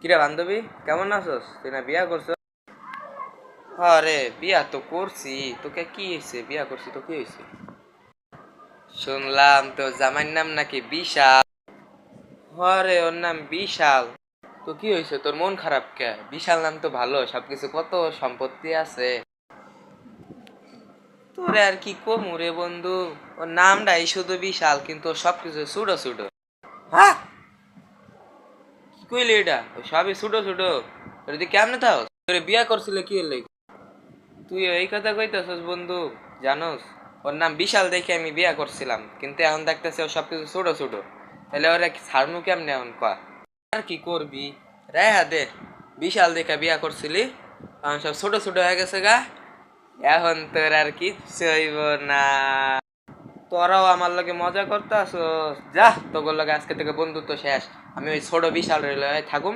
কিরে বান্ধবী, কেমন আছস? তুই না বিয়া করছস? আরে বিয়া তো করছি। তোকে কি হয়েছে? বিয়া করছি তো কি হয়েছে? শুনলাম তো জামাইর নাম নাকি বিশাল। আরে ওর নাম বিশাল। তো কি হয়েছে, তোর মন খারাপ কে? বিশাল নাম তো ভালো, সবকিছু কত সম্পত্তি আছে। তোরে আর কি কমু রে বন্ধু। ওর নামটাই শুধু বিশাল, কিন্তু ওর সবকিছু ছোট ছোট। হ্যাঁ, কি কইলি এটা? ও সবই ছোট ছোট। তোর তুই কেমনে থাও? তোরে বিয়া করছিলে কি হলে? তুই এই কথা কইতেছস বন্ধু? জানোস, ওর নাম বিশাল দেখে আমি বিয়া করছিলাম, কিন্তু এখন দেখতেছে ও সবকিছু ছোট ছোট। তাহলে ওরা ছাড়নু কেমনে এখন কয়? আর কি করবি, রেহা দে। বিশাল দেখে বিয়া করছিলি, এখন সব ছোট ছোট হয়ে গেছে গা। এখন তোর আর কিচ্ছু হইব না। তোরাও আমার লগে মজা করতেছস, যা তোর লগে আজকে থেকে বন্ধুত্ব শেষ। আমি ওই ছোট বিশাল রইলে থাকুম।